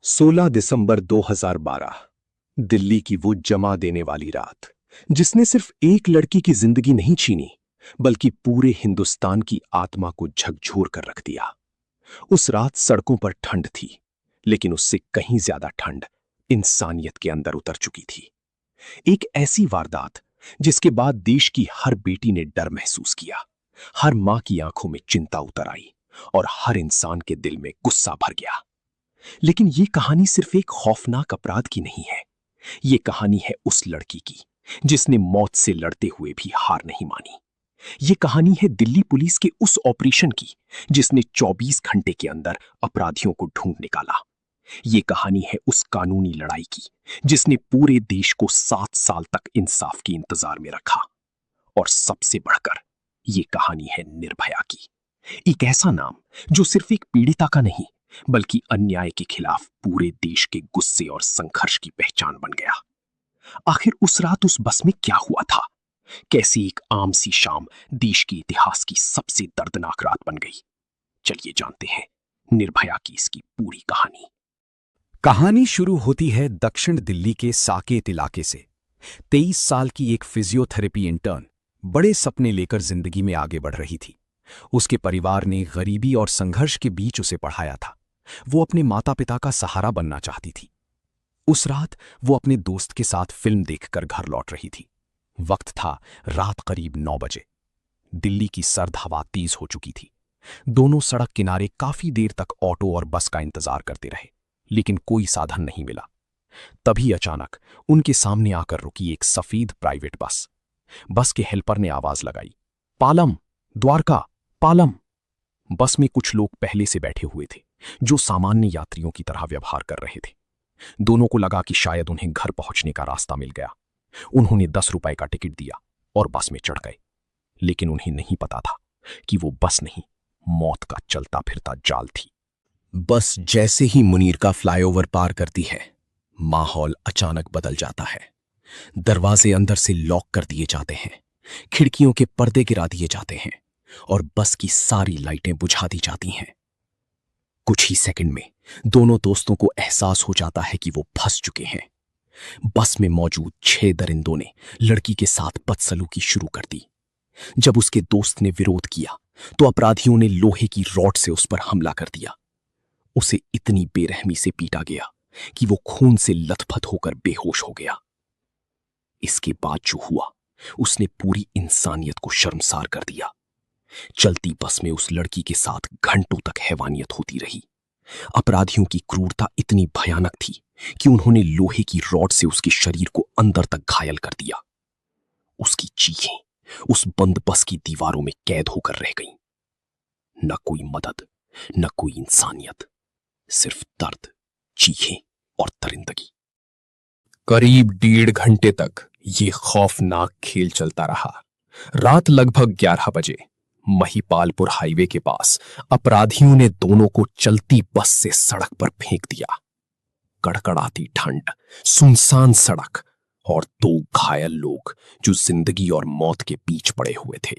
16 दिसंबर 2012 दिल्ली की वो जमा देने वाली रात जिसने सिर्फ एक लड़की की जिंदगी नहीं छीनी बल्कि पूरे हिंदुस्तान की आत्मा को झकझोर कर रख दिया। उस रात सड़कों पर ठंड थी, लेकिन उससे कहीं ज्यादा ठंड इंसानियत के अंदर उतर चुकी थी। एक ऐसी वारदात जिसके बाद देश की हर बेटी ने डर महसूस किया, हर मां की आंखों में चिंता उतर आई और हर इंसान के दिल में गुस्सा भर गया। लेकिन ये कहानी सिर्फ एक खौफनाक अपराध की नहीं है। ये कहानी है उस लड़की की जिसने मौत से लड़ते हुए भी हार नहीं मानी। ये कहानी है दिल्ली पुलिस के उस ऑपरेशन की जिसने 24 घंटे के अंदर अपराधियों को ढूंढ निकाला। ये कहानी है उस कानूनी लड़ाई की जिसने पूरे देश को 7 साल तक इंसाफ के इंतजार में रखा। और सबसे बढ़कर ये कहानी है निर्भया की, एक ऐसा नाम जो सिर्फ एक पीड़िता का नहीं बल्कि अन्याय के खिलाफ पूरे देश के गुस्से और संघर्ष की पहचान बन गया। आखिर उस रात उस बस में क्या हुआ था? कैसे एक आम सी शाम देश के इतिहास की सबसे दर्दनाक रात बन गई? चलिए जानते हैं निर्भया की इसकी पूरी कहानी। कहानी शुरू होती है दक्षिण दिल्ली के साकेत इलाके से। 23 साल की एक फिजियोथेरेपी इंटर्न बड़े सपने लेकर जिंदगी में आगे बढ़ रही थी। उसके परिवार ने गरीबी और संघर्ष के बीच उसे पढ़ाया था। वो अपने माता पिता का सहारा बनना चाहती थी। उस रात वो अपने दोस्त के साथ फिल्म देखकर घर लौट रही थी। वक्त था रात करीब 9 बजे। दिल्ली की सर्द हवा तेज हो चुकी थी। दोनों सड़क किनारे काफी देर तक ऑटो और बस का इंतजार करते रहे, लेकिन कोई साधन नहीं मिला। तभी अचानक उनके सामने आकर रुकी एक सफेद प्राइवेट बस। बस के हेल्पर ने आवाज लगाई, पालम, द्वारका, पालम। बस में कुछ लोग पहले से बैठे हुए थे जो सामान्य यात्रियों की तरह व्यवहार कर रहे थे। दोनों को लगा कि शायद उन्हें घर पहुंचने का रास्ता मिल गया। उन्होंने 10 रुपए का टिकट दिया और बस में चढ़ गए। लेकिन उन्हें नहीं पता था कि वो बस नहीं, मौत का चलता फिरता जाल थी। बस जैसे ही मुनीर का फ्लाईओवर पार करती है, माहौल अचानक बदल जाता है। दरवाजे अंदर से लॉक कर दिए जाते हैं, खिड़कियों के पर्दे गिरा दिए जाते हैं और बस की सारी लाइटें बुझा दी जाती हैं। कुछ ही सेकंड में दोनों दोस्तों को एहसास हो जाता है कि वो फंस चुके हैं। बस में मौजूद 6 दरिंदों ने लड़की के साथ बदसलूकी शुरू कर दी। जब उसके दोस्त ने विरोध किया तो अपराधियों ने लोहे की रॉड से उस पर हमला कर दिया। उसे इतनी बेरहमी से पीटा गया कि वो खून से लथपथ होकर बेहोश हो गया। इसके बाद जो हुआ उसने पूरी इंसानियत को शर्मसार कर दिया। चलती बस में उस लड़की के साथ घंटों तक हैवानियत होती रही। अपराधियों की क्रूरता इतनी भयानक थी कि उन्होंने लोहे की रॉड से उसके शरीर को अंदर तक घायल कर दिया। उसकी चीखें उस बंद बस की दीवारों में कैद होकर रह गईं। न कोई मदद, न कोई इंसानियत, सिर्फ दर्द, चीखें और दरिंदगी। करीब 1.5 घंटे तक ये खौफनाक खेल चलता रहा। रात लगभग 11 बजे महिपालपुर हाईवे के पास अपराधियों ने दोनों को चलती बस से सड़क पर फेंक दिया। कड़कड़ाती ठंड, सुनसान सड़क और 2 घायल लोग जो जिंदगी और मौत के बीच पड़े हुए थे।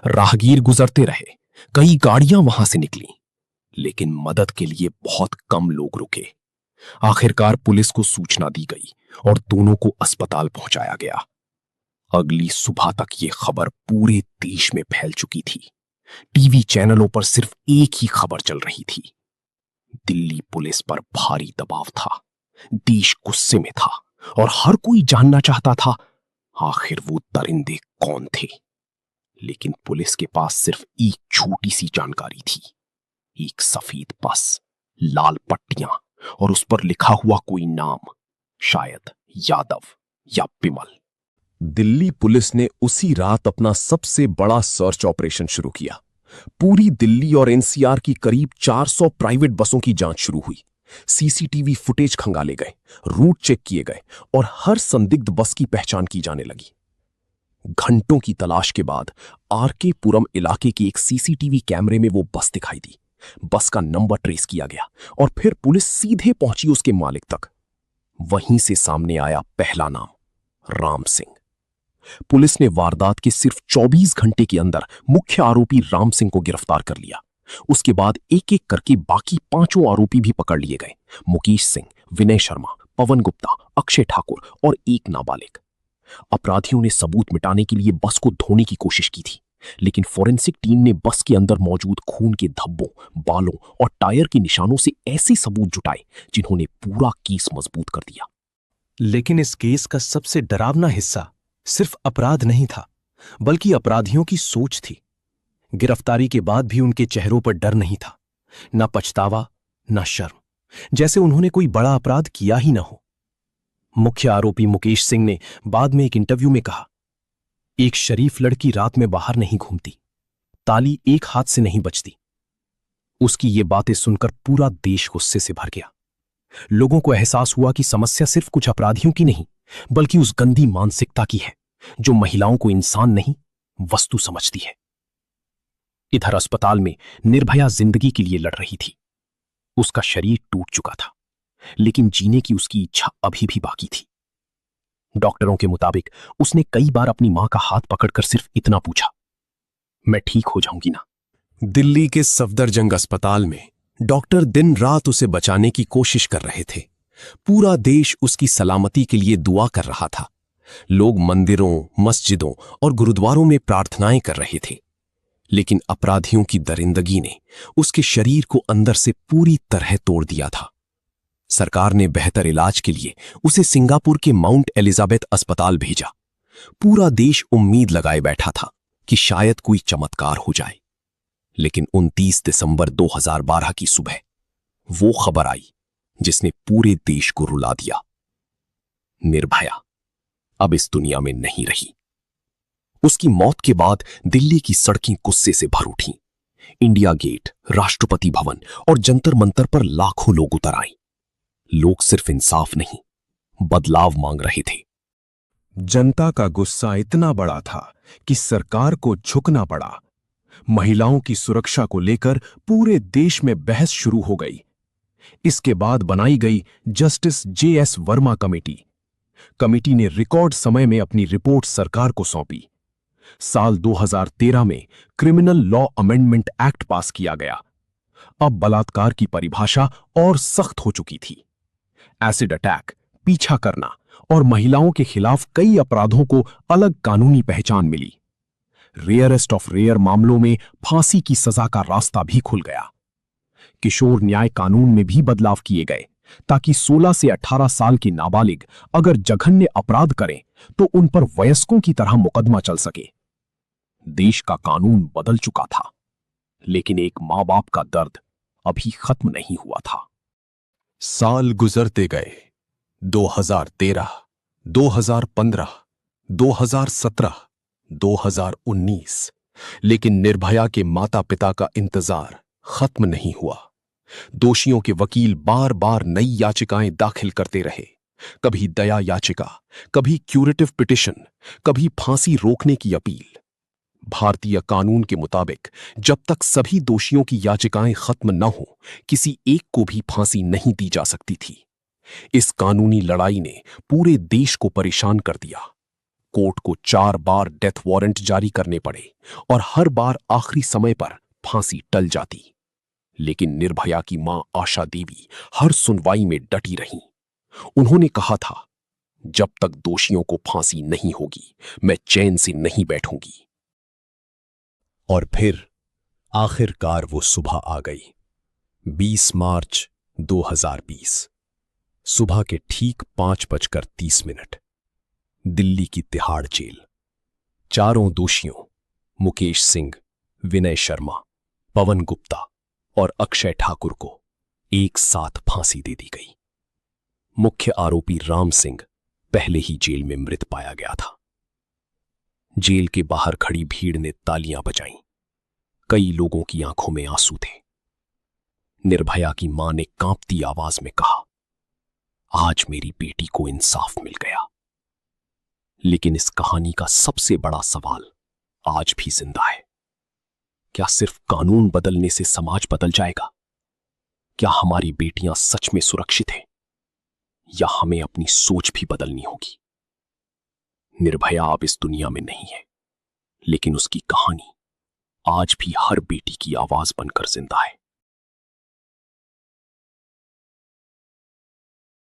राहगीर गुजरते रहे, कई गाड़ियां वहां से निकली, लेकिन मदद के लिए बहुत कम लोग रुके। आखिरकार पुलिस को सूचना दी गई और दोनों को अस्पताल पहुंचाया गया। अगली सुबह तक ये खबर पूरे देश में फैल चुकी थी। टीवी चैनलों पर सिर्फ एक ही खबर चल रही थी। दिल्ली पुलिस पर भारी दबाव था, देश गुस्से में था और हर कोई जानना चाहता था आखिर वो दरिंदे कौन थे। लेकिन पुलिस के पास सिर्फ एक छोटी सी जानकारी थी, एक सफेद बस, लाल पट्टियां और उस पर लिखा हुआ कोई नाम, शायद यादव या बिमल। दिल्ली पुलिस ने उसी रात अपना सबसे बड़ा सर्च ऑपरेशन शुरू किया। पूरी दिल्ली और एनसीआर की करीब 400 प्राइवेट बसों की जांच शुरू हुई। सीसीटीवी फुटेज खंगाले गए, रूट चेक किए गए और हर संदिग्ध बस की पहचान की जाने लगी। घंटों की तलाश के बाद आरके पुरम इलाके के एक सीसीटीवी कैमरे में वो बस दिखाई दी। बस का नंबर ट्रेस किया गया और फिर पुलिस सीधे पहुंची उसके मालिक तक। वहीं से सामने आया पहला नाम, राम सिंह। पुलिस ने वारदात के सिर्फ 24 घंटे के अंदर मुख्य आरोपी राम सिंह को गिरफ्तार कर लिया। उसके बाद एक एक करके बाकी 5 आरोपी भी पकड़ लिए गए। मुकेश सिंह, विनय शर्मा, पवन गुप्ता, अक्षय ठाकुर और एक नाबालिग। अपराधियों ने सबूत मिटाने के लिए बस को धोने की कोशिश की थी, लेकिन फोरेंसिक टीम ने बस के अंदर मौजूद खून के धब्बों, बालों और टायर के निशानों से ऐसे सबूत जुटाए जिन्होंने पूरा केस मजबूत कर दिया। लेकिन इस केस का सबसे डरावना हिस्सा सिर्फ अपराध नहीं था, बल्कि अपराधियों की सोच थी। गिरफ्तारी के बाद भी उनके चेहरों पर डर नहीं था, ना पछतावा, ना शर्म, जैसे उन्होंने कोई बड़ा अपराध किया ही ना हो। मुख्य आरोपी मुकेश सिंह ने बाद में एक इंटरव्यू में कहा, एक शरीफ लड़की रात में बाहर नहीं घूमती, ताली एक हाथ से नहीं बजती। उसकी ये बातें सुनकर पूरा देश गुस्से से भर गया। लोगों को एहसास हुआ कि समस्या सिर्फ कुछ अपराधियों की नहीं, बल्कि उस गंदी मानसिकता की है जो महिलाओं को इंसान नहीं, वस्तु समझती है। इधर अस्पताल में निर्भया जिंदगी के लिए लड़ रही थी। उसका शरीर टूट चुका था, लेकिन जीने की उसकी इच्छा अभी भी बाकी थी। डॉक्टरों के मुताबिक उसने कई बार अपनी मां का हाथ पकड़कर सिर्फ इतना पूछा, मैं ठीक हो जाऊंगी ना। दिल्ली के सफदरजंग अस्पताल में डॉक्टर दिन रात उसे बचाने की कोशिश कर रहे थे। पूरा देश उसकी सलामती के लिए दुआ कर रहा था। लोग मंदिरों, मस्जिदों और गुरुद्वारों में प्रार्थनाएं कर रहे थे, लेकिन अपराधियों की दरिंदगी ने उसके शरीर को अंदर से पूरी तरह तोड़ दिया था। सरकार ने बेहतर इलाज के लिए उसे सिंगापुर के माउंट एलिजाबेथ अस्पताल भेजा। पूरा देश उम्मीद लगाए बैठा था कि शायद कोई चमत्कार हो जाए, लेकिन 29 दिसंबर 2012 की सुबह वो खबर आई जिसने पूरे देश को रुला दिया। निर्भया अब इस दुनिया में नहीं रही। उसकी मौत के बाद दिल्ली की सड़कें गुस्से से भर उठीं। इंडिया गेट, राष्ट्रपति भवन और जंतर मंतर पर लाखों लोग उतर आए। लोग सिर्फ इंसाफ नहीं, बदलाव मांग रहे थे। जनता का गुस्सा इतना बड़ा था कि सरकार को झुकना पड़ा। महिलाओं की सुरक्षा को लेकर पूरे देश में बहस शुरू हो गई। इसके बाद बनाई गई justice JS Verma committee. Committee ने रिकॉर्ड समय में अपनी रिपोर्ट सरकार को सौंपी। साल 2013 में क्रिमिनल लॉ अमेंडमेंट एक्ट पास किया गया। अब बलात्कार की परिभाषा और सख्त हो चुकी थी। एसिड अटैक, पीछा करना और महिलाओं के खिलाफ कई अपराधों को अलग कानूनी पहचान मिली। रेयरेस्ट ऑफ रेयर मामलों में फांसी की सजा का रास्ता भी खुल गया। किशोर न्याय कानून में भी बदलाव किए गए ताकि 16 से 18 साल के नाबालिग अगर जघन्य अपराध करें तो उन पर वयस्कों की तरह मुकदमा चल सके। देश का कानून बदल चुका था, लेकिन एक मां बाप का दर्द अभी खत्म नहीं हुआ था। साल गुजरते गए। 2013, 2015, 2017, 2019, लेकिन निर्भया के माता पिता का इंतजार खत्म नहीं हुआ। दोषियों के वकील बार बार नई याचिकाएं दाखिल करते रहे। कभी दया याचिका, कभी क्यूरेटिव पिटिशन, कभी फांसी रोकने की अपील। भारतीय कानून के मुताबिक जब तक सभी दोषियों की याचिकाएं खत्म न हो, किसी एक को भी फांसी नहीं दी जा सकती थी। इस कानूनी लड़ाई ने पूरे देश को परेशान कर दिया। कोर्ट को 4 बार डेथ वारंट जारी करने पड़े और हर बार आखिरी समय पर फांसी टल जाती। लेकिन निर्भया की मां आशा देवी हर सुनवाई में डटी रहीं। उन्होंने कहा था, जब तक दोषियों को फांसी नहीं होगी, मैं चैन से नहीं बैठूंगी। और फिर आखिरकार वो सुबह आ गई। 20 मार्च 2020 सुबह के ठीक 5:30 दिल्ली की तिहाड़ जेल। चारों दोषियों मुकेश सिंह, विनय शर्मा, पवन गुप्ता और अक्षय ठाकुर को एक साथ फांसी दे दी गई। मुख्य आरोपी राम सिंह पहले ही जेल में मृत पाया गया था। जेल के बाहर खड़ी भीड़ ने तालियां बजाईं। कई लोगों की आंखों में आंसू थे। निर्भया की मां ने कांपती आवाज में कहा, आज मेरी बेटी को इंसाफ मिल गया। लेकिन इस कहानी का सबसे बड़ा सवाल आज भी जिंदा है। क्या सिर्फ कानून बदलने से समाज बदल जाएगा? क्या हमारी बेटियां सच में सुरक्षित हैं? या हमें अपनी सोच भी बदलनी होगी? निर्भया अब इस दुनिया में नहीं है, लेकिन उसकी कहानी आज भी हर बेटी की आवाज बनकर जिंदा है।